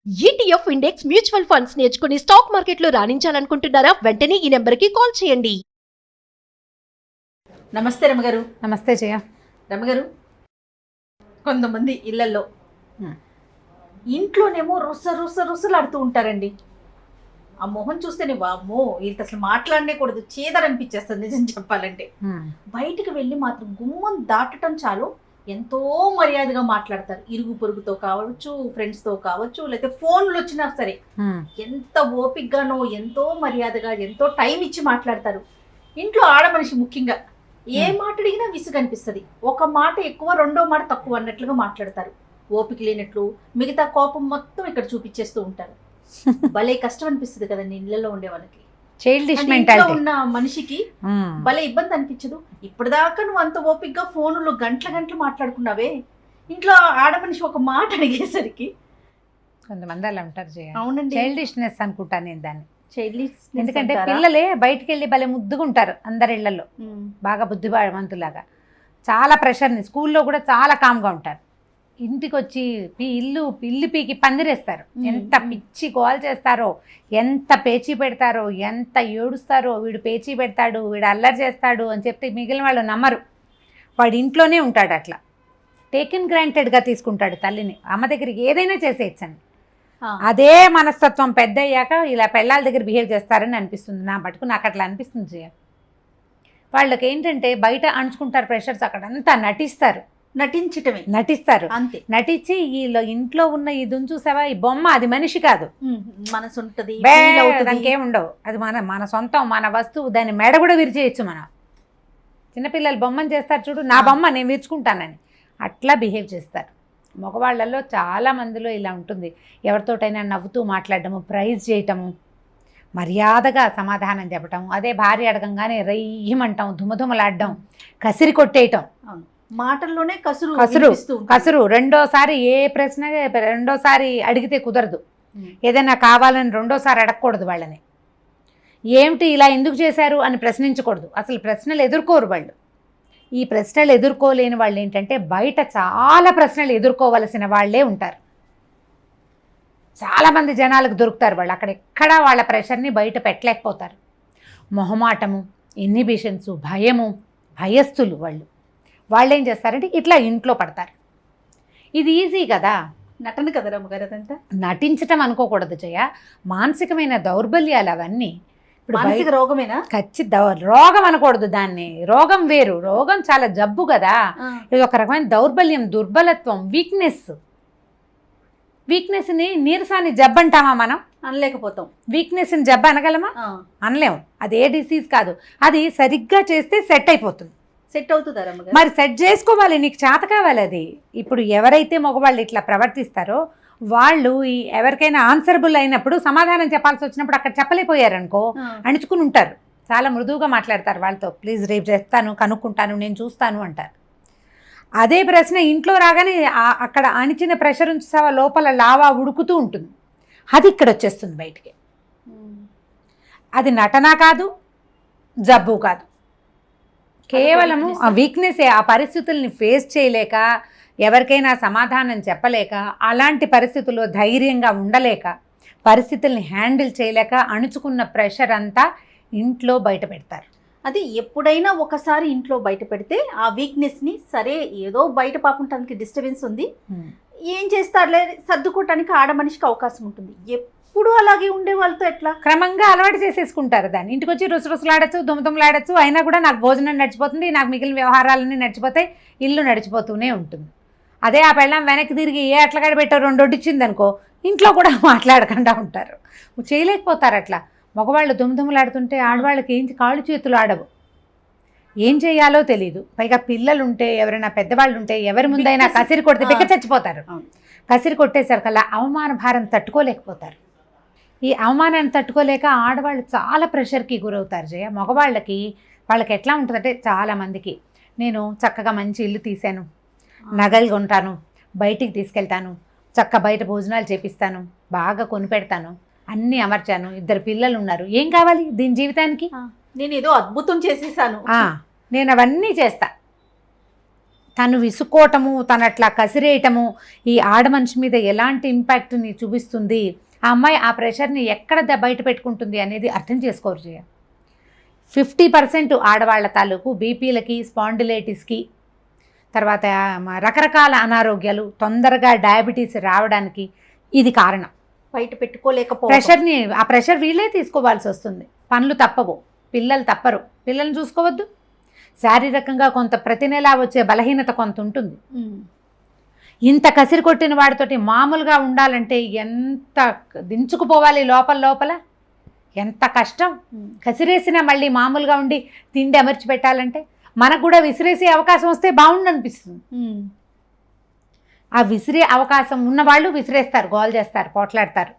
ETF index mutual funds నేర్చుకుని stock మార్కెట్లో రాణించాలనుకుంటున్నారా? వెంటనే ఈ నెంబర్కి కాల్ చేయండి. నమస్తే రమగారు. నమస్తే జయ. రమగారు, కొంతమంది ఇళ్లలో ఇంట్లోనేమో రుసలాడుతూ ఉంటారండి. ఆ మొహం చూస్తేనే వామ్మో వీళ్ళకి అసలు మాట్లాడనేకూడదు, చేదరనిపించేస్తుంది నిజం చెప్పాలంటే. బయటికి వెళ్ళి మాత్రం గుమ్మం దాటటం చాలు ఎంతో మర్యాదగా మాట్లాడతారు. ఇరుగు పొరుగుతో కావచ్చు, ఫ్రెండ్స్తో కావచ్చు, లేకపోతే ఫోన్లు వచ్చినా సరే ఎంత ఓపికగానో ఎంతో మర్యాదగా ఎంతో టైం ఇచ్చి మాట్లాడతారు. ఇంట్లో ఆడమనిషి ముఖ్యంగా ఏ మాట అడిగినా విసుగు అనిపిస్తుంది. ఒక మాట ఎక్కువ, రెండో మాట తక్కువ అన్నట్లుగా మాట్లాడతారు. ఓపిక లేనట్లు మిగతా కోపం మొత్తం ఇక్కడ చూపించేస్తూ ఉంటారు. భలే కష్టం అనిపిస్తుంది కదండి ఇళ్లలో ఉండే వాళ్ళకి. చైల్డిష్ మెంటాలిటీ ఉన్న మనిషికి భలే ఇబ్బంది అనిపించదు. ఇప్పటిదాకా నువ్వు అంత ఓపికగా ఫోన్లో గంటలు మాట్లాడుకున్నావే, ఇంట్లో ఆడమనిషి ఒక మాట అడిగేసరికి కొంతమంది అలా ఉంటారు జయ. అవునండి, చైల్డిష్నెస్ అనుకుంటాను నేను దాన్ని. చైల్డిష్ ఎందుకంటే పిల్లలే బయటికి వెళ్ళి భలే ముద్దుగా ఉంటారు అందరి ఇళ్లలో, బాగా బుద్ధిమంతులాగా. చాలా ప్రెషర్ని, స్కూల్లో కూడా చాలా కామ్గా ఉంటారు. ఇంటికి వచ్చి ఇల్లు పీకి పందిరేస్తారు. ఎంత పిచ్చి గోల్ చేస్తారో, ఎంత పేచీ పెడతారో, ఎంత ఏడుస్తారో. వీడు పేచీ పెడతాడు, వీడు అల్లరి చేస్తాడు అని చెప్తే మిగిలిన వాళ్ళు నమ్మరు. వాడు ఇంట్లోనే ఉంటాడు అట్లా, టేకెన్ గ్రాంటెడ్గా తీసుకుంటాడు తల్లిని. అమ్మ దగ్గరికి ఏదైనా చేసేయచ్చండి. అదే మనస్తత్వం పెద్ద అయ్యాక ఇలా పెళ్ళాల దగ్గర బిహేవ్ చేస్తారని అనిపిస్తుంది నా మటుకు. నాకు అట్లా అనిపిస్తుంది జయ. వాళ్ళకి ఏంటంటే బయట అణుచుకుంటారు ప్రెషర్స్, అక్కడంతా నటిస్తారు అంతే. నటించి ఇంట్లో ఉన్న ఇది చూసావా, ఈ బొమ్మ అది మనిషి కాదు, మనసు ఉంటుంది, దానికి ఏముండవు. అది మన సొంతం, మన వస్తువు. దాన్ని మెడ కూడా విరిచేయచ్చు మనం. చిన్నపిల్లలు బొమ్మని చేస్తారు చూడు, నా బొమ్మ నేను విరుచుకుంటానని అట్లా బిహేవ్ చేస్తారు. మగవాళ్ళల్లో చాలా మందిలో ఇలా ఉంటుంది. ఎవరితోటైనా నవ్వుతూ మాట్లాడటము, ప్రైజ్ చేయటము, మర్యాదగా సమాధానం చెప్పటం. అదే భార్య అడగంగానే రయ్యమంటాం, దుమదుమలాడడం, కసిరి కొట్టేయటం. మాటల్లోనే కసురు. రెండోసారి ఏ ప్రశ్న రెండోసారి అడిగితే కుదరదు. ఏదైనా కావాలని రెండోసారి అడగకూడదు వాళ్ళని. ఏమిటి ఇలా ఎందుకు చేశారు అని ప్రశ్నించకూడదు. అసలు ప్రశ్నలు ఎదుర్కోరు వాళ్ళు. ఈ ప్రశ్నలు ఎదుర్కోలేని వాళ్ళు ఏంటంటే బయట చాలా ప్రశ్నలు ఎదుర్కోవలసిన వాళ్ళే ఉంటారు. చాలామంది జనాలకు దొరుకుతారు వాళ్ళు. అక్కడ వాళ్ళ ప్రెషర్ని బయట పెట్టలేకపోతారు. మొహమాటము, ఇన్హిబిషన్స్, భయము, భయస్థులు వాళ్ళు ఏం చేస్తారంటే ఇట్లా ఇంట్లో పడతారు. ఇది ఈజీ కదా, నటన కదా రమ్మగారు. అదంతా నటించటం అనుకోకూడదు జయ. మానసికమైన దౌర్బల్యాలు అవన్నీ. ఇప్పుడు మానసిక రోగమేనా? రోగం అనకూడదు దాన్ని. రోగం వేరు, రోగం చాలా జబ్బు కదా. ఇది ఒక రకమైన దౌర్బల్యం, దుర్బలత్వం, వీక్నెస్ని నీరసాన్ని జబ్బు అంటామా మనం? అనలేకపోతాం. వీక్నెస్ని జబ్బు అనగలమా? అనలేము. అది ఏ డిసీజ్ కాదు. అది సరిగ్గా చేస్తే సెట్ అయిపోతుంది. సెట్ అవుతుందా? మరి సెట్ చేసుకోవాలి, నీకు చేత కావాలి అది. ఇప్పుడు ఎవరైతే మగవాళ్ళు ఇట్లా ప్రవర్తిస్తారో వాళ్ళు ఎవరికైనా ఆన్సరబుల్ అయినప్పుడు, సమాధానం చెప్పాల్సి వచ్చినప్పుడు అక్కడ చెప్పలేకపోయారనుకో, అణుచుకుని ఉంటారు. చాలా మృదువుగా మాట్లాడతారు వాళ్ళతో. ప్లీజ్ రేపు చేస్తాను, కనుక్కుంటాను, నేను చూస్తాను అంటారు. అదే ప్రశ్న ఇంట్లో రాగానే అక్కడ అణిచిన ప్రెషర్ ఉంచావా లోపల లావా ఉడుకుతూ ఉంటుంది. అది ఇక్కడ వచ్చేస్తుంది బయటికి. అది నటన కాదు, జబ్బు కాదు, కేవలము ఆ వీక్నెసే. ఆ పరిస్థితుల్ని ఫేస్ చేయలేక, ఎవరికైనా సమాధానం చెప్పలేక, అలాంటి పరిస్థితుల్లో ధైర్యంగా ఉండలేక, పరిస్థితుల్ని హ్యాండిల్ చేయలేక అణుచుకున్న ప్రెషర్ అంతా ఇంట్లో బయట పెడతారు. అది ఎప్పుడైనా ఒకసారి ఇంట్లో బయట పెడితే ఆ వీక్నెస్ని, సరే ఏదో బయట పాపం తనకి డిస్టర్బెన్స్ ఉంది, ఏం చేస్తారులే సర్దుకోవటానికి ఆడమనిషికి అవకాశం ఉంటుంది. ఎప్పుడు అలాగే ఉండే వాళ్ళతో ఎట్లా? క్రమంగా అలవాటు చేసేసుకుంటారు దాన్ని. ఇంటికి వచ్చి రుసరుసలాడచ్చు, దుమదుమలాడచ్చు, అయినా కూడా నాకు భోజనం నడిచిపోతుంది, నాకు మిగిలిన వ్యవహారాలన్నీ నడిచిపోతాయి, ఇల్లు నడిచిపోతూనే ఉంటుంది. అదే ఆ పెళ్ళం వెనక్కి తిరిగి ఏ అట్లగాడ పెట్టారు రెండు వడ్డిచ్చింది అనుకో, ఇంట్లో కూడా మాట్లాడకుండా ఉంటారు, చేయలేకపోతారు. అట్లా మగవాళ్ళు దుమదుమలాడుతుంటే ఆడవాళ్ళకి ఏంటి కాళ్ళు చేతులు ఆడవు, ఏం చేయాలో తెలియదు. పైగా పిల్లలుంటే, ఎవరైనా పెద్దవాళ్ళు ఉంటే, ఎవరి ముందైనా కసిరి కొడితే పిక్క చచ్చిపోతారు. కసిరి కొట్టేసరికల్లా అవమాన భారం తట్టుకోలేకపోతారు. ఈ అవమానాన్ని తట్టుకోలేక ఆడవాళ్ళు చాలా ప్రెషర్కి గురవుతారు జయ. మగవాళ్ళకి వాళ్ళకి ఎట్లా ఉంటుందంటే, చాలామందికి నేను చక్కగా మంచి ఇల్లు తీశాను, నగలు కొంటాను, బయటికి తీసుకెళ్తాను, బయట భోజనాలు చేపిస్తాను, బాగా కొనిపెడతాను, అన్నీ అమర్చాను, 2 పిల్లలు ఉన్నారు, ఏం కావాలి దీని జీవితానికి? నేను ఏదో అద్భుతం చేసేసాను, నేను అవన్నీ చేస్తా. తను విసుకోవటము, తను అట్లా కసిరేయటము ఈ ఆడ మనిషి మీద ఎలాంటి ఇంపాక్ట్ని చూపిస్తుంది, ఆ అమ్మాయి ఆ ప్రెషర్ని ఎక్కడ బయట పెట్టుకుంటుంది అనేది అర్థం చేసుకోరు జయ. 50% ఆడవాళ్ల తాలూకు బీపీలకి, స్పాండిలైటిస్కి, తర్వాత రకరకాల అనారోగ్యాలు, తొందరగా డయాబెటీస్ రావడానికి ఇది కారణం. బయట పెట్టుకోలేకపోతే ప్రెషర్ని, ఆ ప్రెషర్ వీళ్ళే తీసుకోవాల్సి వస్తుంది. పనులు తప్పవు, పిల్లలు తప్పరు, పిల్లల్ని చూసుకోవద్దు. శారీరకంగా కొంత ప్రతి నెలా వచ్చే బలహీనత కొంత ఉంటుంది. ఇంత కసిరి కొట్టిన వాడితోటి మామూలుగా ఉండాలంటే ఎంత దించుకుపోవాలి లోపల, ఎంత కష్టం. కసిరేసినా మళ్ళీ మామూలుగా ఉండి తిండి అమర్చి పెట్టాలంటే మనకు కూడా విసిరేసే అవకాశం వస్తే బాగుండు అనిపిస్తుంది. ఆ విసిరే అవకాశం ఉన్నవాళ్ళు విసిరేస్తారు, గోల్ చేస్తారు, పోట్లాడతారు.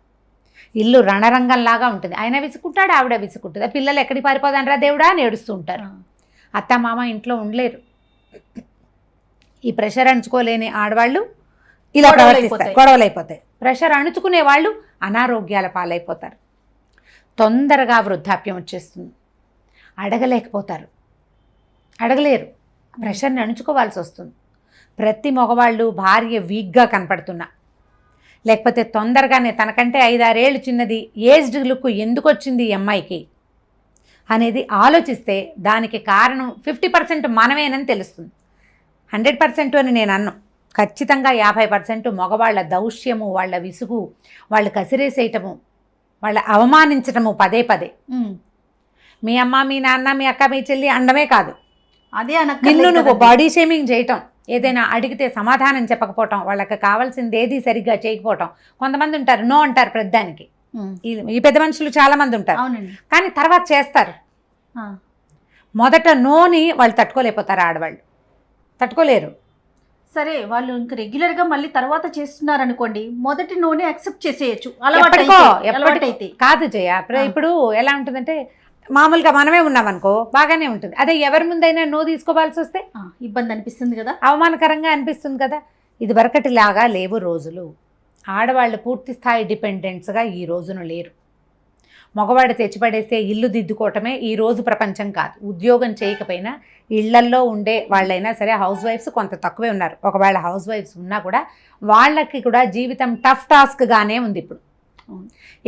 ఇల్లు రణరంగంలాగా ఉంటుంది. ఆయన విసుకుంటాడు, ఆవిడ విసుకుంటుంది. పిల్లలు ఎక్కడికి పారిపోదానరా దేవుడా అని ఏడుస్తూ ఉంటారు. అత్త మామ ఇంట్లో ఉండలేరు. ఈ ప్రెషర్ అణుచుకోలేని ఆడవాళ్ళు ఇలా ప్రవర్తిస్తారు, గొడవలైపోతాయి. ప్రెషర్ అణుచుకునే వాళ్ళు అనారోగ్యాల పాలైపోతారు. తొందరగా వృద్ధాప్యం వచ్చేస్తుంది. అడగలేకపోతారు, అడగలేరు, ప్రెషర్ని అణుచుకోవాల్సి వస్తుంది. ప్రతి మగవాళ్ళు భార్య వీక్గా కనపడుతున్నా, లేకపోతే తొందరగానే తనకంటే 5-6 ఏళ్ళు చిన్నది ఏజ్డ్ లుక్ ఎందుకు వచ్చింది ఈ అమ్మాయికి అనేది ఆలోచిస్తే దానికి కారణం 50% మనమేనని తెలుస్తుంది. 100% అని నేను అన్నాను. ఖచ్చితంగా 50% మగవాళ్ళ దౌష్యము, వాళ్ళ విసుగు, వాళ్ళు కసిరేసేయటము, వాళ్ళ అవమానించటము పదే. మీ అమ్మ, మీ నాన్న, మీ అక్క, మీ చెల్లి అండమే కాదు, అదే నిన్ను నువ్వు బాడీ షేమింగ్ చేయటం, ఏదైనా అడిగితే సమాధానం చెప్పకపోవటం, వాళ్ళకి కావాల్సింది ఏది సరిగ్గా చేయకపోవటం. కొంతమంది ఉంటారు నో అంటారు ప్రతిదానికి. ఈ పెద్ద మనుషులు చాలా మంది ఉంటారు, కానీ తర్వాత చేస్తారు. మొదట నోని వాళ్ళు తట్టుకోలేకపోతారు, ఆడవాళ్ళు తట్టుకోలేరు. సరే, వాళ్ళు ఇంకా రెగ్యులర్ గా మళ్ళీ తర్వాత చేస్తున్నారు అనుకోండి, మొదటి నోని యాక్సెప్ట్ చేసేయచ్చు. ఎప్పటికైతే కాదు జయ. ఇప్పుడు ఎలా ఉంటుందంటే మామూలుగా మనమే ఉన్నామనుకో బాగానే ఉంటుంది. అదే ఎవరి ముందైనా నో తీసుకోవాల్సి వస్తే ఇబ్బంది అనిపిస్తుంది కదా, అవమానకరంగా అనిపిస్తుంది కదా. ఇది వరకటిలాగా లేవు రోజులు. ఆడవాళ్ళు పూర్తి స్థాయి డిపెండెంట్స్గా ఈ రోజున లేరు. మగవాడు తెచ్చిపడేస్తే ఇల్లు దిద్దుకోవటమే ఈ రోజు ప్రపంచం కాదు. ఉద్యోగం చేయకపోయినా ఇళ్లల్లో ఉండే వాళ్ళైనా సరే, హౌస్ వైఫ్స్ కొంత తక్కువే ఉన్నారు. ఒకవేళ హౌస్ వైఫ్స్ ఉన్నా కూడా వాళ్ళకి కూడా జీవితం టఫ్ టాస్క్గానే ఉంది ఇప్పుడు.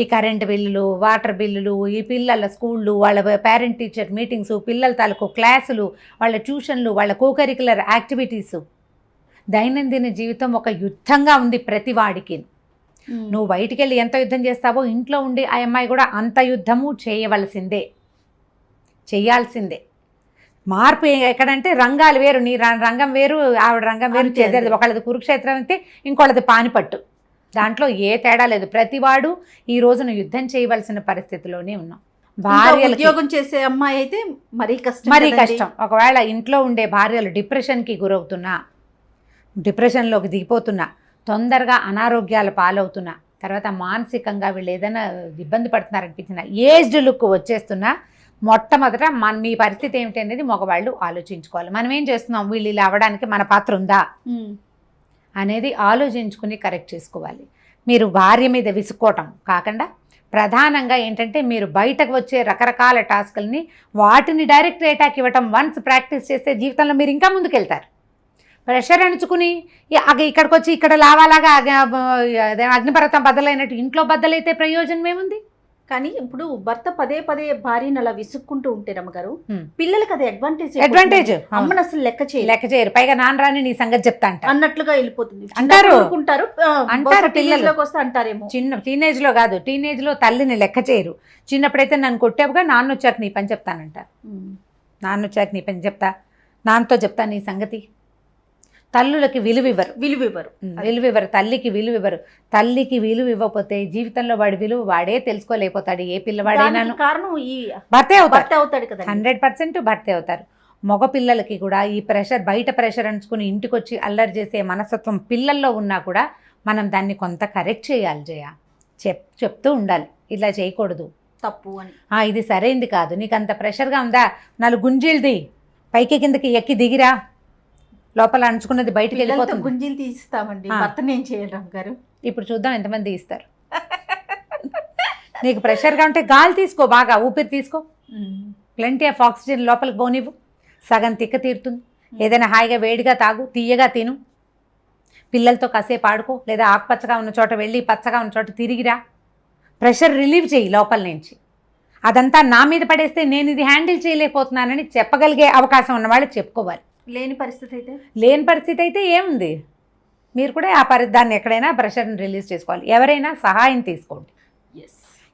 ఈ కరెంటు బిల్లులు, వాటర్ బిల్లులు, ఈ పిల్లల స్కూళ్ళు, వాళ్ళ పేరెంట్ టీచర్ మీటింగ్స్, పిల్లల తాలూకు క్లాసులు, వాళ్ళ ట్యూషన్లు, వాళ్ళ కోకరికులర్ యాక్టివిటీసు, దైనందిన జీవితం ఒక యుద్ధంగా ఉంది ప్రతి వాడికి. నువ్వు బయటికి వెళ్ళి ఎంత యుద్ధం చేస్తావో ఇంట్లో ఉండి ఆ అమ్మాయి కూడా అంత యుద్ధము చేయవలసిందే, చెయ్యాల్సిందే. మార్పు ఎక్కడంటే రంగాలు వేరు, నీ రంగం వేరు, ఆవిడ రంగం వేరు చేసేది. ఒకళ్ళది కురుక్షేత్రం అయితే ఇంకోళ్ళది పానిపట్టు. దాంట్లో ఏ తేడా లేదు. ప్రతివాడు ఈ రోజున యుద్ధం చేయవలసిన పరిస్థితిలోనే ఉన్నాం. భార్యలు ఉద్యోగం చేసే అమ్మాయి అయితే మరీ కష్టం. ఒకవేళ ఇంట్లో ఉండే భార్యలు డిప్రెషన్కి గురవుతున్నా, డిప్రెషన్లోకి దిగిపోతున్నా, తొందరగా అనారోగ్యాల పాలవుతున్నా, తర్వాత మానసికంగా వీళ్ళు ఏదైనా ఇబ్బంది పడుతున్నారనిపించిన, ఏజ్డ్ లుక్ వచ్చేస్తున్నా, మొట్టమొదట మీ పరిస్థితి ఏమిటి అనేది మగవాళ్ళు ఆలోచించుకోవాలి. మనం ఏం చేస్తున్నాం, వీళ్ళు ఇలా అవ్వడానికి మన పాత్ర ఉందా అనేది ఆలోచించుకుని కరెక్ట్ చేసుకోవాలి. మీరు భార్య మీద విసుక్కోవటం కాకుండా ప్రధానంగా ఏంటంటే మీరు బయటకు వచ్చే రకరకాల టాస్కుల్ని వాటిని డైరెక్ట్ అటాక్ ఇవ్వటం వన్స్ ప్రాక్టీస్ చేస్తే జీవితంలో మీరు ఇంకా ముందుకెళ్తారు. ప్రెషర్ అణుచుకుని ఇక్కడికి వచ్చి ఇక్కడ లావాలాగా అగ్నిపర్వతం బద్దలైనట్టు ఇంట్లో బద్దలైతే ప్రయోజనం ఏముంది? కానీ ఇప్పుడు భర్త పదే భార్యను అలా విసుక్కుంటూ ఉంటే రమ్మగారు, పిల్లలకి అది అడ్వాంటేజ్. అమ్మను అసలు లెక్క చేయరు. పైగా నాన్న రాని నీ సంగతి చెప్తా అన్నట్లుగా వెళ్ళిపోతుంది అంటారు. పిల్లలకి వస్తే అంటారేమో. చిన్న టీనేజ్ లో కాదు, టీనేజ్ లో తల్లిని లెక్క చేయరు. చిన్నప్పుడైతే నన్ను కొట్టావుగా, నాన్న వచ్చాక నీ పని చెప్తానంటారు. నాన్న వచ్చాక నీ పని చెప్తా, నాన్నతో చెప్తా నీ సంగతి. తల్లులకి విలువివ్వరు, తల్లికి విలువివ్వరు. తల్లికి విలువ ఇవ్వకపోతే జీవితంలో వాడి విలువ వాడే తెలుసుకోలేకపోతాడు. ఏ పిల్లవాడైనా కారణం ఈ భర్తే అవుతాడు కదా, 100% భర్తే అవుతారు. మగ పిల్లలకి కూడా ఈ ప్రెషర్, బయట ప్రెషర్ అంచుకుని ఇంటికి వచ్చి అల్లరి చేసే మనస్తత్వం పిల్లల్లో ఉన్నా కూడా మనం దాన్ని కొంత కరెక్ట్ చేయాలి జయ. చెప్తూ ఉండాలి, ఇలా చేయకూడదు, తప్పు అని. ఇది సరైంది కాదు, నీకు అంత ప్రెషర్గా ఉందా, 4 గుంజీలది పైకి కిందకి ఎక్కి దిగిరా, లోపల అంచుకున్నది బయటకు వెళ్ళిపోతుంది. గుంజీలు తీస్తామండి, భర్తను ఏం చేయడం గారు. ఇప్పుడు చూద్దాం ఎంతమంది ఇస్తారు. నీకు ప్రెషర్గా ఉంటే గాలి తీసుకో, బాగా ఊపిరి తీసుకో, ప్లెంటీ ఆఫ్ ఆక్సిజన్ లోపలికి పోనివ్వు, సగం తిక్క తీరుతుంది. ఏదైనా హాయిగా వేడిగా తాగు, తీయగా తిను, పిల్లలతో కాసేపు ఆడుకో, లేదా ఆకుపచ్చగా ఉన్న చోట వెళ్ళి పచ్చగా ఉన్న చోట తిరిగిరా. ప్రెషర్ రిలీవ్ చేయి లోపల నుంచి. అదంతా నా మీద పడేస్తే నేను ఇది హ్యాండిల్ చేయలేకపోతున్నానని చెప్పగలిగే అవకాశం ఉన్నవాళ్ళు చెప్పుకోవాలి. లేని పరిస్థితి అయితే లేని పరిస్థితి అయితే ఏముంది, మీరు కూడా ఆ దాన్ని ఎక్కడైనా ప్రెషర్ని రిలీజ్ చేసుకోవాలి. ఎవరైనా సహాయం తీసుకోండి.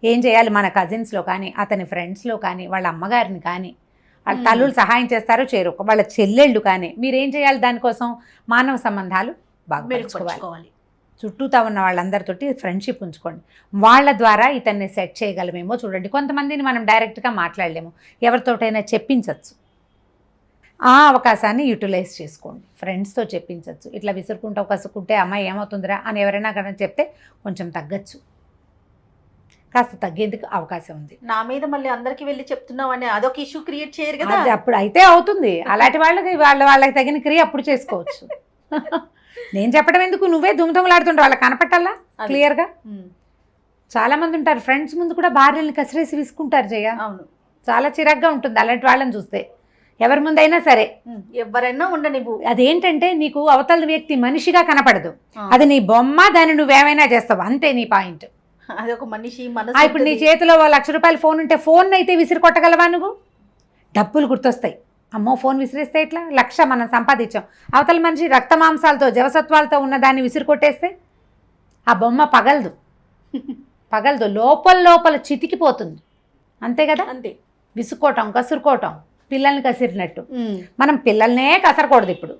ఏం చేయాలి, మన కజిన్స్లో కానీ, అతని ఫ్రెండ్స్లో కానీ, వాళ్ళ అమ్మగారిని కానీ, వాళ్ళ తల్లులు సహాయం చేస్తారో చేరు, వాళ్ళ చెల్లెళ్ళు కానీ, మీరేం చేయాలి, దానికోసం మానవ సంబంధాలు బాగా పెంచుకోవాలి. చుట్టూతా ఉన్న వాళ్ళందరితోటి ఫ్రెండ్షిప్ ఉంచుకోండి. వాళ్ళ ద్వారా ఇతన్ని సెట్ చేయగలమేమో చూడండి. కొంతమందిని మనం డైరెక్ట్గా మాట్లాడలేము, ఎవరితోటైనా చెప్పించవచ్చు. ఆ అవకాశాన్ని యూటిలైజ్ చేసుకోండి. ఫ్రెండ్స్తో చెప్పించవచ్చు. ఇట్లా విసురుకుంటూ కసుకుంటే అమ్మాయి ఏమవుతుందిరా అని ఎవరైనా కానీ చెప్తే కొంచెం తగ్గచ్చు, కాస్త తగ్గేందుకు అవకాశం ఉంది. నా మీద మళ్ళీ అందరికి వెళ్ళి చెప్తున్నావు అని అదొక ఇష్యూ క్రియేట్ చేయరు కదా. అది అప్పుడు అయితే అవుతుంది. అలాంటి వాళ్ళకి వాళ్ళకి తగిన క్రియ అప్పుడు చేసుకోవచ్చు. నేను చెప్పడం ఎందుకు, నువ్వే దుమ్దుమలాడుతుంటావు, వాళ్ళకి కనపట్టాలా క్లియర్గా. చాలా మంది ఉంటారు ఫ్రెండ్స్ ముందు కూడా భార్యలను కసిరేసి విసుకుంటారు జయ. అవును, చాలా చిరాగ్గా ఉంటుంది అలాంటి వాళ్ళని చూస్తే. ఎవరి ముందైనా సరే, ఎవరైనా ఉండనివ్వు. అదేంటంటే నీకు అవతల వ్యక్తి మనిషిగా కనపడదు, అది నీ బొమ్మ, దాన్ని నువ్వేమైనా చేస్తావు, అంతే నీ పాయింట్. అది ఒక మనిషి ఇప్పుడు నీ చేతిలో ₹1,00,000 ఫోన్ ఉంటే ఫోన్ అయితే విసిరి కొట్టగలవా నువ్వు? డబ్బులు గుర్తొస్తాయి. అమ్మో ఫోన్ విసిరేస్తే ఎట్లా, 1,00,000 మనం సంపాదించాం, అవతల మనిషి రక్త మాంసాలతో జవసత్వాలతో ఉన్న దాన్ని విసిరి కొట్టేస్తే ఆ బొమ్మ పగలదు, లోపల చితికిపోతుంది. అంతే కదా. అంతే, విసుక్కోవటం, కసురుకోవటం, పిల్లల్ని కసిరినట్టు. మనం పిల్లల్నే కసరకూడదు. ఇప్పుడు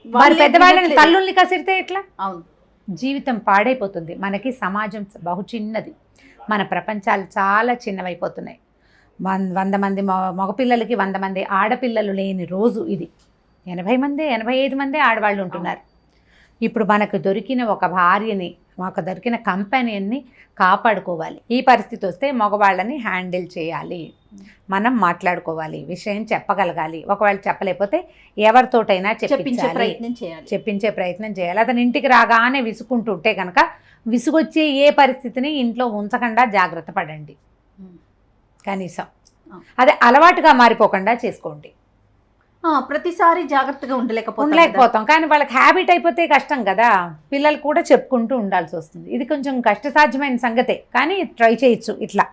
వారి పెద్దవాళ్ళని, తల్లుల్ని కసిరితే ఎట్లా? అవును, జీవితం పాడైపోతుంది. మనకి సమాజం బహు చిన్నది, మన ప్రపంచాలు చాలా చిన్నవైపోతున్నాయి. 100 మంది మగపిల్లలకి 100 మంది ఆడపిల్లలు లేని రోజు ఇది. 80 మంది 85 మంది ఆడవాళ్ళు ఉంటున్నారు. ఇప్పుడు మనకు దొరికిన ఒక భార్యని, మాకు దొరికిన కంపెనీని కాపాడుకోవాలి. ఈ పరిస్థితి వస్తే మగవాళ్ళని హ్యాండిల్ చేయాలి, మనం మాట్లాడుకోవాలి, విషయం చెప్పగలగాలి. ఒకవేళ చెప్పలేకపోతే ఎవరితోటైనా చెప్పించే ప్రయత్నం చేయాలి. అతని ఇంటికి రాగానే విసుకుంటుంటే కనుక విసుగొచ్చే ఏ పరిస్థితిని ఇంట్లో ఉంచకుండా జాగ్రత్త పడండి. కనీసం అదే అలవాటుగా మారిపోకుండా చేసుకోండి. ప్రతిసారి జాగ్రత్తగా ఉండలేకపోతాం, కానీ వాళ్ళకి హ్యాబిట్ అయిపోతే కష్టం కదా. పిల్లలు కూడా చెప్పుకుంటూ ఉండాల్సి వస్తుంది. ఇది కొంచెం కష్టసాధ్యమైన సంగతే, కానీ ట్రై చేయొచ్చు. ఇట్లా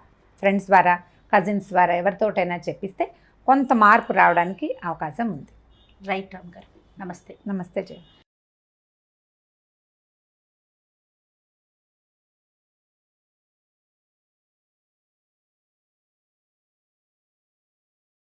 ఫ్రెండ్స్ ద్వారా, కజిన్స్ ద్వారా ఎవరితోటైనా చెప్పిస్తే కొంత మార్పు రావడానికి అవకాశం ఉంది. రైట్ రామ్ గారు, నమస్తే. నమస్తే జయ.